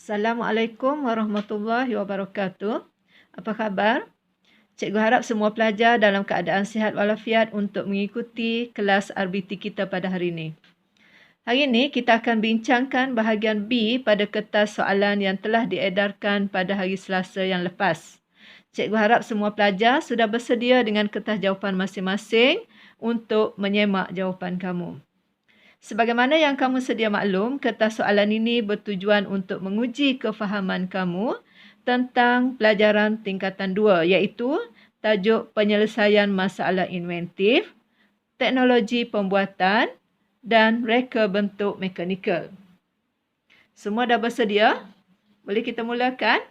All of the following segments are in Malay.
Assalamualaikum warahmatullahi wabarakatuh. Apa khabar? Cikgu harap semua pelajar dalam keadaan sihat walafiat untuk mengikuti kelas RBT kita pada hari ini. Hari ini kita akan bincangkan bahagian B pada kertas soalan yang telah diedarkan pada hari Selasa yang lepas. Cikgu harap semua pelajar sudah bersedia dengan kertas jawapan masing-masing untuk menyemak jawapan kamu. Sebagaimana yang kamu sedia maklum, kertas soalan ini bertujuan untuk menguji kefahaman kamu tentang pelajaran tingkatan 2 iaitu tajuk penyelesaian masalah inventif, teknologi pembuatan dan reka bentuk mekanikal. Semua dah bersedia? Boleh kita mulakan?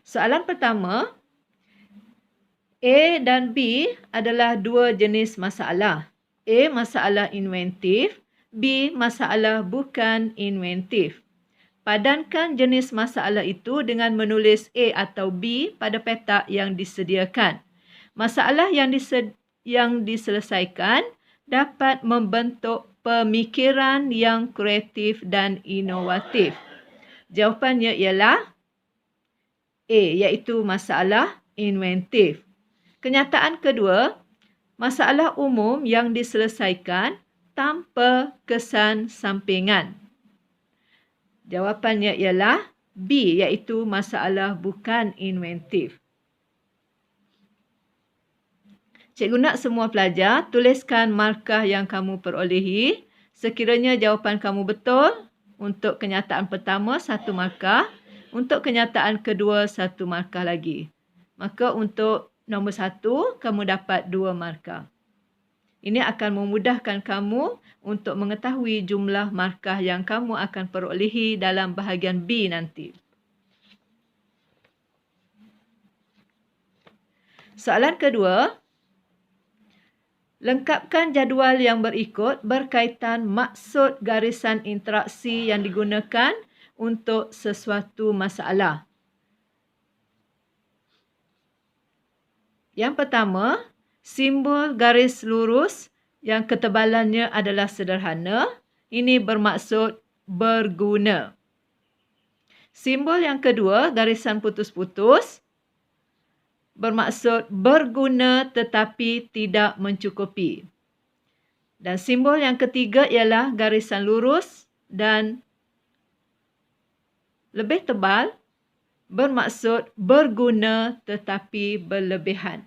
Soalan pertama, A dan B adalah dua jenis masalah. A, masalah inventif. B, masalah bukan inventif. Padankan jenis masalah itu dengan menulis A atau B pada petak yang disediakan. Masalah yang diselesaikan dapat membentuk pemikiran yang kreatif dan inovatif. Jawapannya ialah A, iaitu masalah inventif. Kenyataan kedua, masalah umum yang diselesaikan tanpa kesan sampingan. Jawapannya ialah B, iaitu masalah bukan inventif. Cikgu nak semua pelajar tuliskan markah yang kamu perolehi. Sekiranya jawapan kamu betul, untuk kenyataan pertama 1 markah, untuk kenyataan kedua 1 markah lagi. Maka untuk nombor 1, kamu dapat 2 markah. Ini akan memudahkan kamu untuk mengetahui jumlah markah yang kamu akan perolehi dalam bahagian B nanti. Soalan kedua, lengkapkan jadual yang berikut berkaitan maksud garisan interaksi yang digunakan untuk sesuatu masalah. Yang pertama, simbol garis lurus yang ketebalannya adalah sederhana. Ini bermaksud berguna. Simbol yang kedua, garisan putus-putus, bermaksud berguna tetapi tidak mencukupi. Dan simbol yang ketiga ialah garisan lurus dan lebih tebal, bermaksud berguna tetapi berlebihan.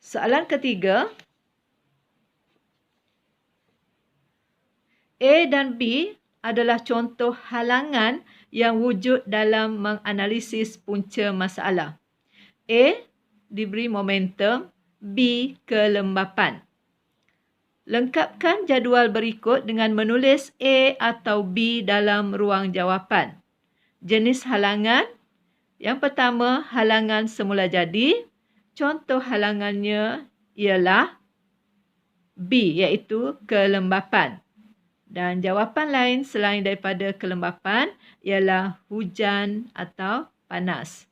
Soalan ketiga, A dan B adalah contoh halangan yang wujud dalam menganalisis punca masalah. A diberi momentum, B kelembapan. Lengkapkan jadual berikut dengan menulis A atau B dalam ruang jawapan. Jenis halangan. Yang pertama, halangan semula jadi. Contoh halangannya ialah B, iaitu kelembapan. Dan jawapan lain selain daripada kelembapan ialah hujan atau panas.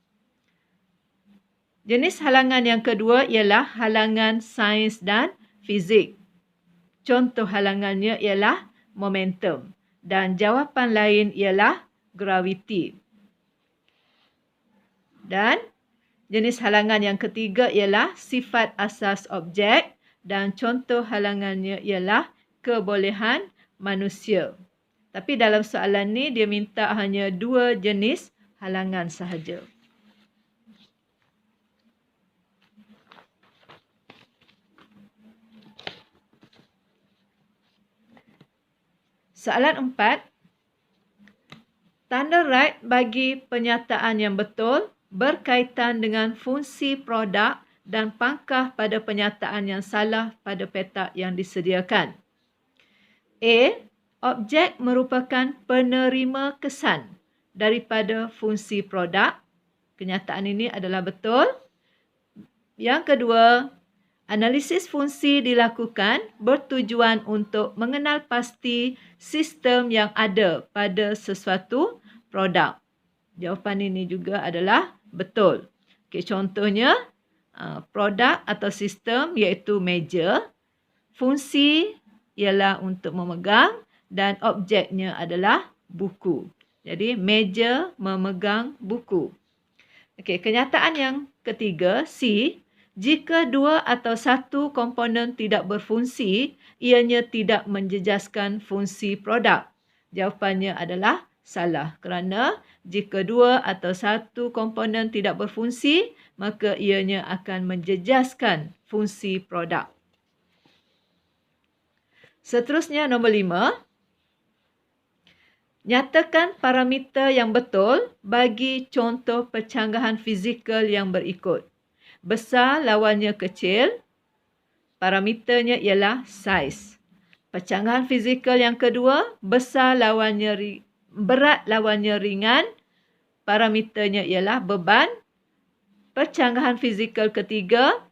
Jenis halangan yang kedua ialah halangan sains dan fizik. Contoh halangannya ialah momentum dan jawapan lain ialah graviti. Dan jenis halangan yang ketiga ialah sifat asas objek dan contoh halangannya ialah kebolehan manusia. Tapi dalam soalan ni dia minta hanya 2 jenis halangan sahaja. Soalan 4. Tanda right bagi pernyataan yang betul berkaitan dengan fungsi produk dan pangkah pada pernyataan yang salah pada petak yang disediakan. A. Objek merupakan penerima kesan daripada fungsi produk. Kenyataan ini adalah betul. Yang kedua, analisis fungsi dilakukan bertujuan untuk mengenal pasti sistem yang ada pada sesuatu produk. Jawapan ini juga adalah betul. Okey, contohnya produk atau sistem iaitu meja. Fungsi ialah untuk memegang dan objeknya adalah buku. Jadi meja memegang buku. Okey, kenyataan yang ketiga, C. Jika dua atau satu komponen tidak berfungsi, ianya tidak menjejaskan fungsi produk. Jawapannya adalah salah kerana jika dua atau satu komponen tidak berfungsi, maka ianya akan menjejaskan fungsi produk. Seterusnya nombor 5. Nyatakan parameter yang betul bagi contoh percanggahan fizikal yang berikut. Besar lawannya kecil, parameternya ialah saiz. Percanggahan fizikal yang kedua, berat lawannya ringan, parameternya ialah beban. Percanggahan fizikal ketiga,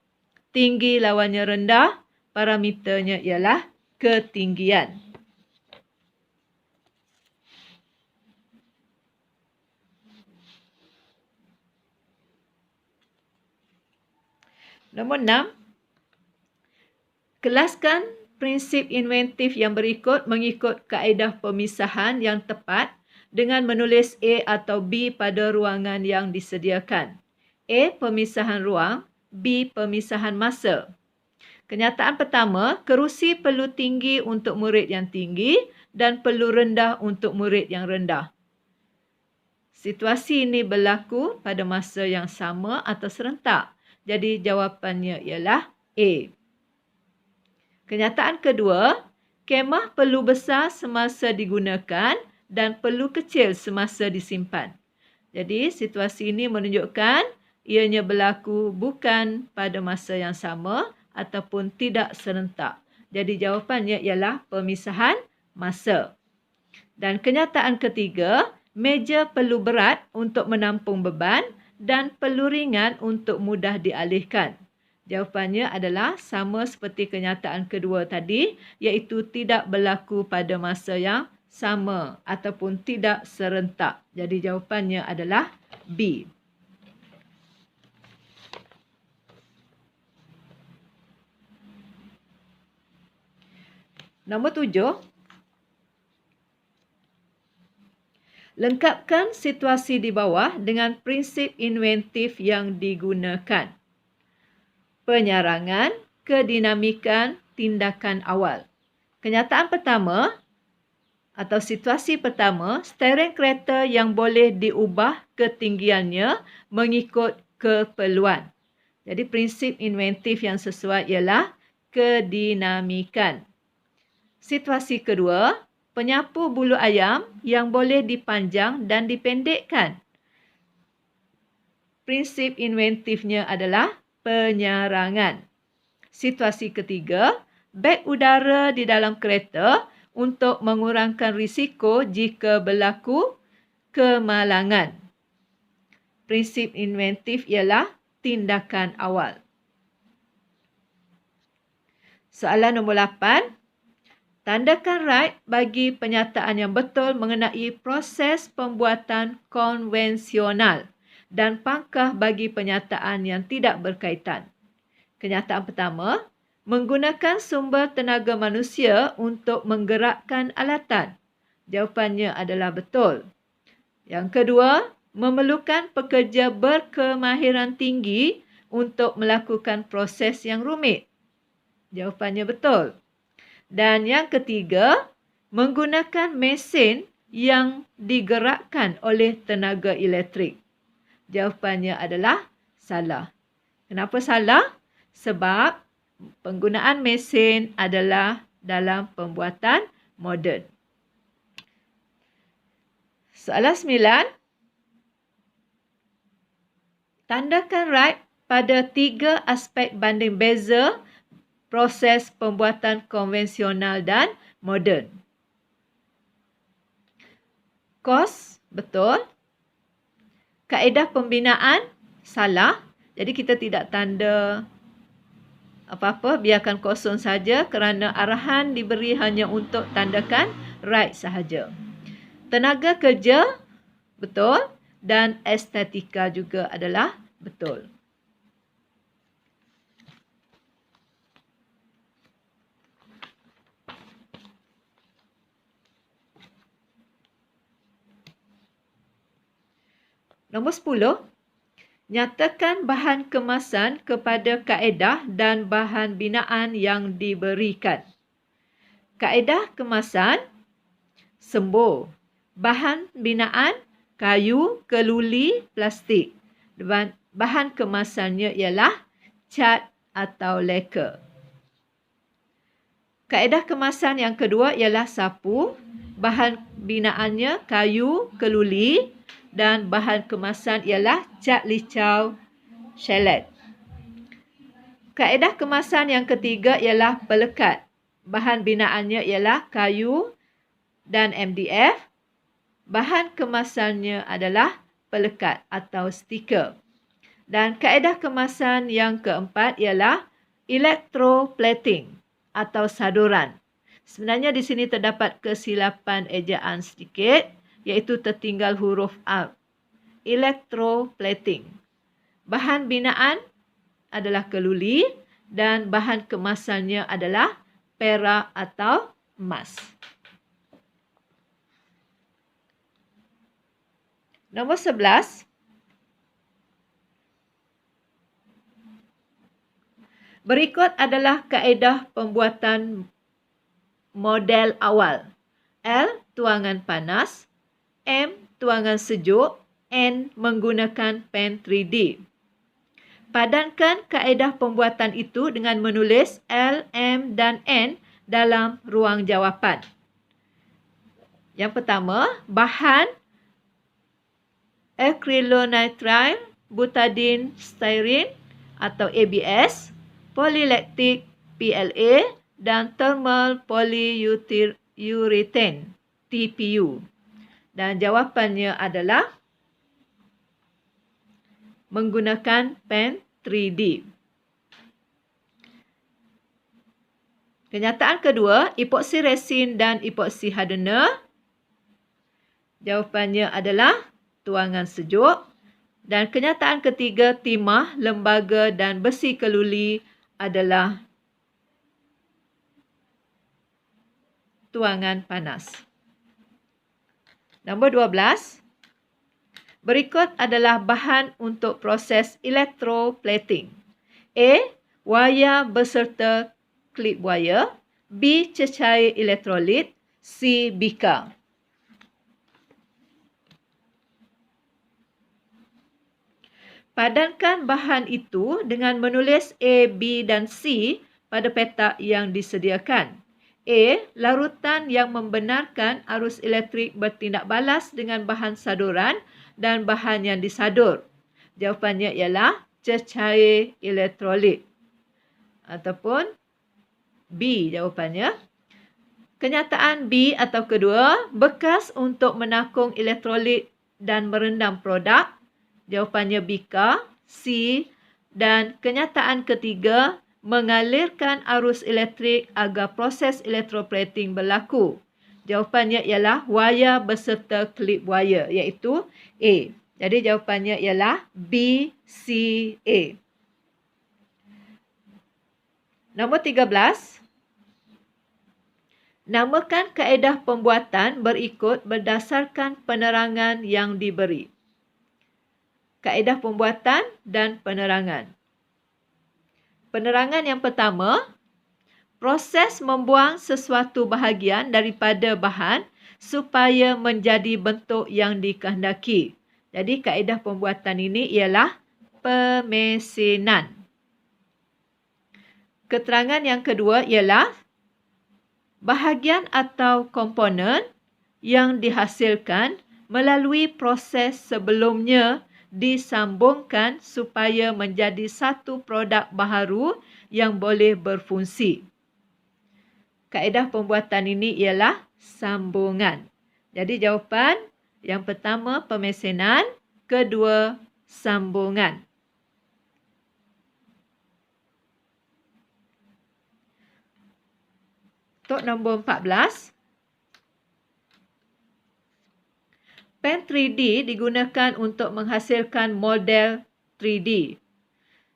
tinggi lawannya rendah, parameternya ialah ketinggian. Nombor 6. Kelaskan prinsip inventif yang berikut mengikut kaedah pemisahan yang tepat dengan menulis A atau B pada ruangan yang disediakan. A. Pemisahan ruang. B. Pemisahan masa. Kenyataan pertama, kerusi perlu tinggi untuk murid yang tinggi dan perlu rendah untuk murid yang rendah. Situasi ini berlaku pada masa yang sama atau serentak. Jadi jawapannya ialah A. Kenyataan kedua, kemah perlu besar semasa digunakan dan perlu kecil semasa disimpan. Jadi situasi ini menunjukkan ianya berlaku bukan pada masa yang sama ataupun tidak serentak. Jadi jawapannya ialah pemisahan masa. Dan kenyataan ketiga, meja perlu berat untuk menampung beban dan perlu ringan untuk mudah dialihkan. Jawapannya adalah sama seperti kenyataan kedua tadi, iaitu tidak berlaku pada masa yang sama ataupun tidak serentak. Jadi jawapannya adalah B. Nombor 7. Lengkapkan situasi di bawah dengan prinsip inventif yang digunakan. Penyarangan, kedinamikan, tindakan awal. Kenyataan pertama atau situasi pertama, steering kereta yang boleh diubah ketinggiannya mengikut keperluan. Jadi prinsip inventif yang sesuai ialah kedinamikan. Situasi kedua, penyapu bulu ayam yang boleh dipanjang dan dipendekkan. Prinsip inventifnya adalah penyarangan. Situasi ketiga, beg udara di dalam kereta untuk mengurangkan risiko jika berlaku kemalangan. Prinsip inventif ialah tindakan awal. Soalan nombor 8. Tandakan right bagi penyataan yang betul mengenai proses pembuatan konvensional dan pangkah bagi penyataan yang tidak berkaitan. Kenyataan pertama, menggunakan sumber tenaga manusia untuk menggerakkan alatan. Jawapannya adalah betul. Yang kedua, memerlukan pekerja berkemahiran tinggi untuk melakukan proses yang rumit. Jawapannya betul. Dan yang ketiga, menggunakan mesin yang digerakkan oleh tenaga elektrik. Jawapannya adalah salah. Kenapa salah? Sebab penggunaan mesin adalah dalam pembuatan moden. Soalan 9. Tandakan right pada 3 aspek banding beza proses pembuatan konvensional dan moden. Kos, betul. Kaedah pembinaan, salah. Jadi kita tidak tanda apa-apa, biarkan kosong saja kerana arahan diberi hanya untuk tandakan right sahaja. Tenaga kerja, betul. dan estetika juga adalah betul. Nombor 10. Nyatakan bahan kemasan kepada kaedah dan bahan binaan yang diberikan. Kaedah kemasan, sembur. Bahan binaan, kayu, keluli, plastik. Bahan kemasannya ialah cat atau leka. Kaedah kemasan yang kedua ialah sapu. Bahan binaannya kayu, keluli dan bahan kemasan ialah cat licau, shellac. Kaedah kemasan yang ketiga ialah pelekat. Bahan binaannya ialah kayu dan MDF. Bahan kemasannya adalah pelekat atau stiker. Dan kaedah kemasan yang keempat ialah electroplating atau saduran. Sebenarnya di sini terdapat kesilapan ejaan sedikit, iaitu tertinggal huruf A. Electroplating. Bahan binaan adalah keluli dan bahan kemasannya adalah perak atau emas. Nombor 11. Berikut adalah kaedah pembuatan model awal. L. Tuangan panas. M. Tuangan sejuk. N. Menggunakan pen 3D. Padankan kaedah pembuatan itu dengan menulis L, M dan N dalam ruang jawapan. Yang pertama, bahan acrylonitrile butadiene styrene atau ABS, polylactic PLA dan thermal polyurethane TPU. Dan jawapannya adalah menggunakan pen 3D. Kenyataan kedua, epoxy resin dan epoxy hardener. Jawapannya adalah tuangan sejuk. Dan kenyataan ketiga, timah, lembaga dan besi keluli adalah tuangan panas. Nombor 12. Berikut adalah bahan untuk proses electroplating. A. Wayar beserta klip wayar. B. Cecair elektrolit. C. Bika. Padankan bahan itu dengan menulis A, B dan C pada petak yang disediakan. A. Larutan yang membenarkan arus elektrik bertindak balas dengan bahan saduran dan bahan yang disadur. Jawapannya ialah cecair elektrolit. Ataupun B jawapannya. Kenyataan B atau kedua, bekas untuk menakung elektrolit dan merendam produk. Jawapannya Bika, C. Dan kenyataan ketiga, mengalirkan arus elektrik agar proses electroplating berlaku. Jawapannya ialah wayar beserta klip wayar, iaitu A. Jadi jawapannya ialah B, C, A. Nombor 13. Namakan kaedah pembuatan berikut berdasarkan penerangan yang diberi. Kaedah pembuatan dan penerangan. Penerangan yang pertama, proses membuang sesuatu bahagian daripada bahan supaya menjadi bentuk yang dikehendaki. Jadi kaedah pembuatan ini ialah pemesinan. Keterangan yang kedua ialah bahagian atau komponen yang dihasilkan melalui proses sebelumnya disambungkan supaya menjadi satu produk baharu yang boleh berfungsi. Kaedah pembuatan ini ialah sambungan. Jadi jawapan yang pertama pemesinan, kedua sambungan. Untuk nombor 14. Pen 3D digunakan untuk menghasilkan model 3D.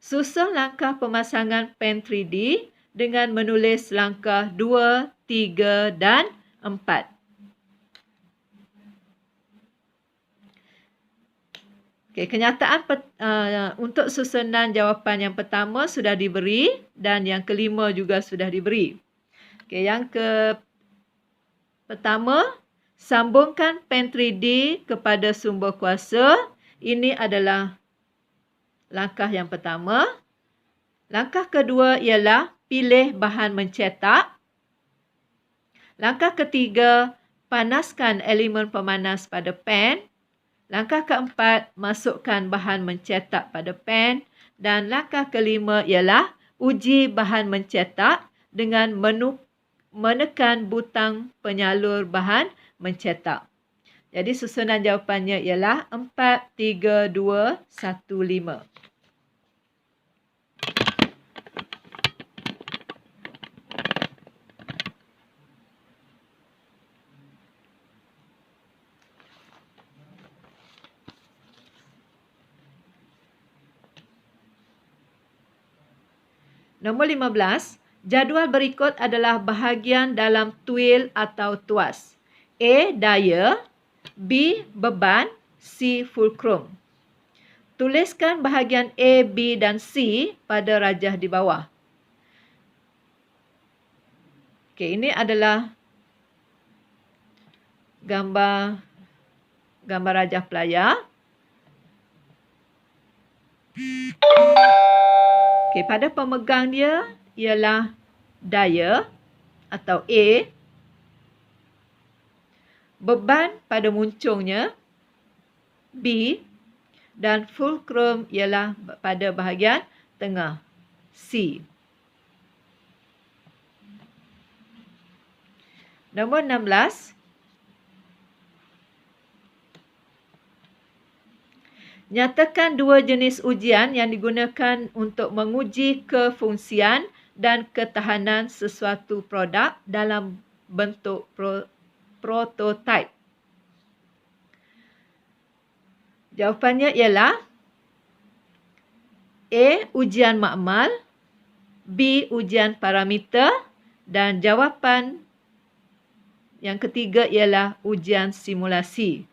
Susun langkah pemasangan pen 3D dengan menulis langkah 2, 3 dan 4. Okey, kenyataan untuk susunan jawapan yang pertama sudah diberi dan yang kelima juga sudah diberi. Okey, yang pertama, sambungkan pen 3D kepada sumber kuasa. Ini adalah langkah yang pertama. Langkah kedua ialah pilih bahan mencetak. Langkah ketiga, panaskan elemen pemanas pada pen. Langkah keempat, masukkan bahan mencetak pada pen. Dan langkah kelima ialah uji bahan mencetak dengan menekan butang penyalur bahan mencetak. Jadi susunan jawapannya ialah 4, 3, 2, 1, 5. Nombor 15, jadual berikut adalah bahagian dalam tuil atau tuas. A. Daya, B. Beban, C. Fulcrum. Tuliskan bahagian A, B dan C pada rajah di bawah. Okey, ini adalah gambar rajah pelayar. Okey, pada pemegang dia ialah daya atau A. Beban pada muncungnya B. Dan fulcrum ialah pada bahagian tengah C. Nombor 16. Nyatakan dua jenis ujian yang digunakan untuk menguji kefungsian dan ketahanan sesuatu produk dalam bentuk prototype. Jawapannya ialah A. Ujian makmal, B. Ujian parameter dan jawapan yang ketiga ialah ujian simulasi.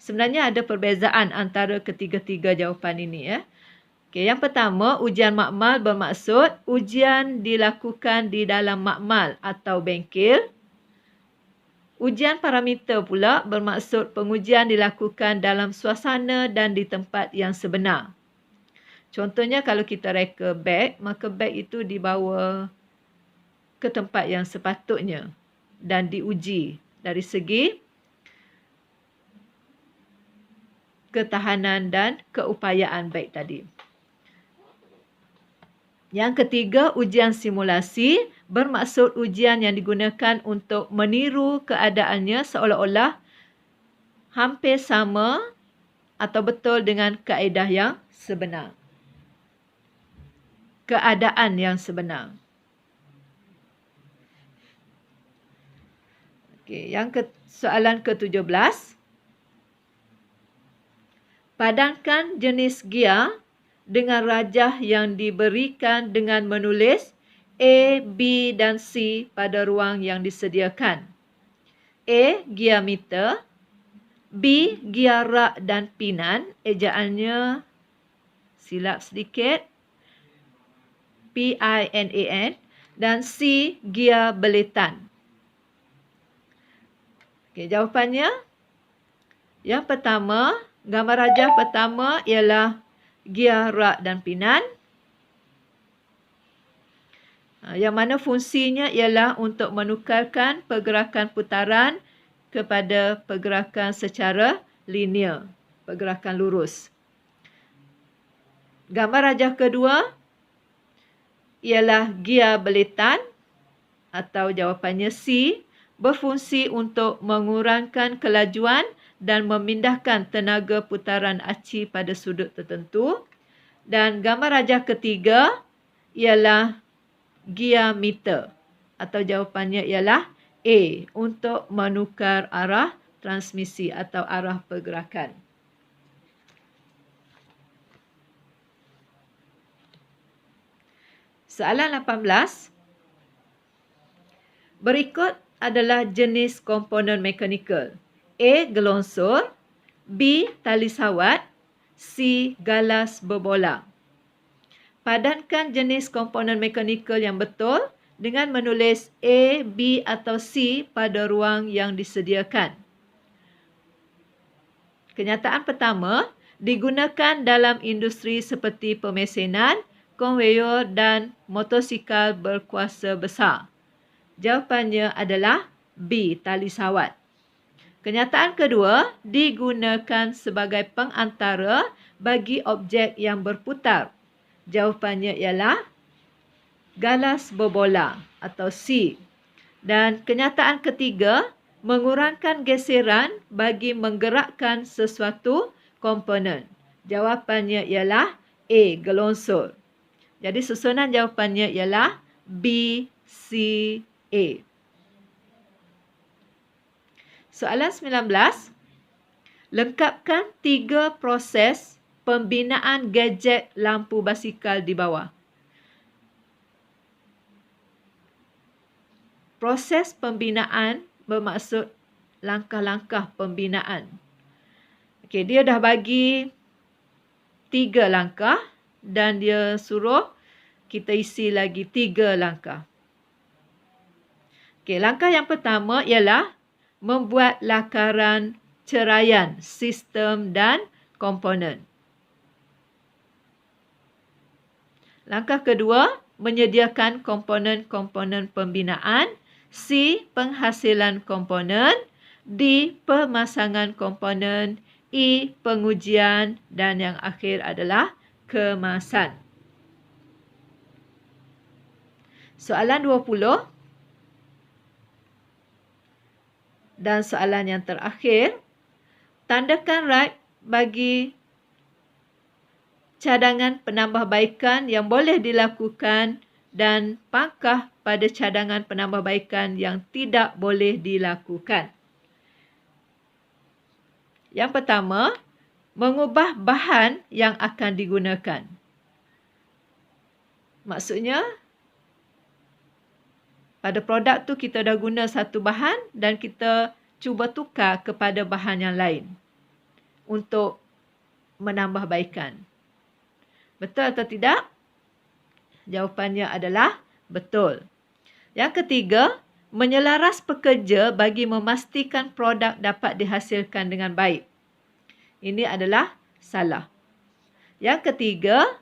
Sebenarnya ada perbezaan antara ketiga-tiga jawapan ini. Okey, yang pertama, ujian makmal bermaksud ujian dilakukan di dalam makmal atau bengkel. Ujian parameter pula bermaksud pengujian dilakukan dalam suasana dan di tempat yang sebenar. Contohnya kalau kita reka beg, maka beg itu dibawa ke tempat yang sepatutnya dan diuji dari segi ketahanan dan keupayaan beg tadi. Yang ketiga, ujian simulasi bermaksud ujian yang digunakan untuk meniru keadaannya seolah-olah hampir sama atau betul dengan kaedah yang sebenar. Keadaan yang sebenar. Okey, soalan ke-17. Padankan jenis gear dengan rajah yang diberikan dengan menulis A, B dan C pada ruang yang disediakan. A. Gear meter, B. Gear rak dan pinan, ejaannya silap sedikit, PINAN, dan C. Gear beletan. Okey, jawapannya yang pertama, gambar rajah pertama ialah gear rak dan pinan. Yang mana fungsinya ialah untuk menukarkan pergerakan putaran kepada pergerakan secara linear, pergerakan lurus. Gambar rajah kedua ialah gear beletan atau jawapannya C, berfungsi untuk mengurangkan kelajuan dan memindahkan tenaga putaran aci pada sudut tertentu. Dan gambar rajah ketiga ialah gear meter atau jawapannya ialah A, untuk menukar arah transmisi atau arah pergerakan. Soalan 18. Berikut adalah jenis komponen mekanikal. A. Gelongsor, B. Tali sawat, C. Galas berbola. Padankan jenis komponen mekanikal yang betul dengan menulis A, B atau C pada ruang yang disediakan. Kenyataan pertama, digunakan dalam industri seperti pemesenan, konveyor dan motosikal berkuasa besar. Jawapannya adalah B, tali sawat. Kenyataan kedua, digunakan sebagai pengantara bagi objek yang berputar. Jawapannya ialah galas berbola atau C. Dan kenyataan ketiga, mengurangkan geseran bagi menggerakkan sesuatu komponen. Jawapannya ialah A, gelongsor. Jadi susunan jawapannya ialah B, C, A. Soalan 19. Lengkapkan 3 proses pembinaan gadget lampu basikal di bawah. Proses pembinaan bermaksud langkah-langkah pembinaan. Okey, dia dah bagi 3 langkah dan dia suruh kita isi lagi 3 langkah. Okey, langkah yang pertama ialah membuat lakaran ceraian sistem dan komponen. Langkah kedua, menyediakan komponen-komponen pembinaan. C. Penghasilan komponen. D. Pemasangan komponen. E. Pengujian. Dan yang akhir adalah kemasan. Soalan 20. Dan soalan yang terakhir, tandakan right bagi cadangan penambahbaikan yang boleh dilakukan dan pangkah pada cadangan penambahbaikan yang tidak boleh dilakukan. Yang pertama, mengubah bahan yang akan digunakan. Maksudnya, pada produk tu kita dah guna satu bahan dan kita cuba tukar kepada bahan yang lain untuk menambahbaikan. Betul atau tidak? Jawapannya adalah betul. Yang ketiga, menyelaras pekerja bagi memastikan produk dapat dihasilkan dengan baik. Ini adalah salah. Yang ketiga,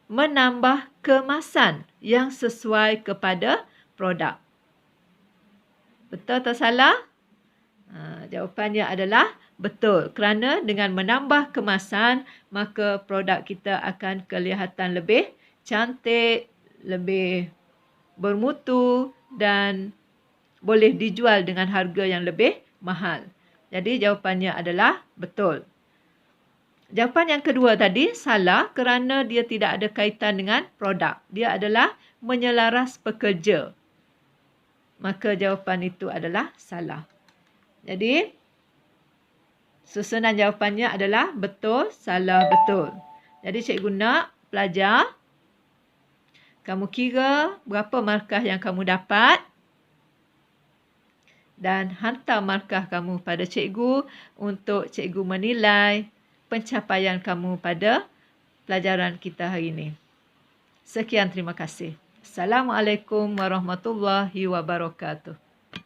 menambah kemasan yang sesuai kepada produk. Betul atau salah? Jawapannya adalah betul. Kerana dengan menambah kemasan, maka produk kita akan kelihatan lebih cantik, lebih bermutu dan boleh dijual dengan harga yang lebih mahal. Jadi jawapannya adalah betul. Jawapan yang kedua tadi salah kerana dia tidak ada kaitan dengan produk. Dia adalah menyelaras pekerja. Maka jawapan itu adalah salah. Jadi, susunan jawapannya adalah betul, salah, betul. Jadi, cikgu nak pelajar, kamu kira berapa markah yang kamu dapat dan hantar markah kamu pada cikgu untuk cikgu menilai pencapaian kamu pada pelajaran kita hari ini. Sekian, terima kasih. Assalamualaikum warahmatullahi wabarakatuh.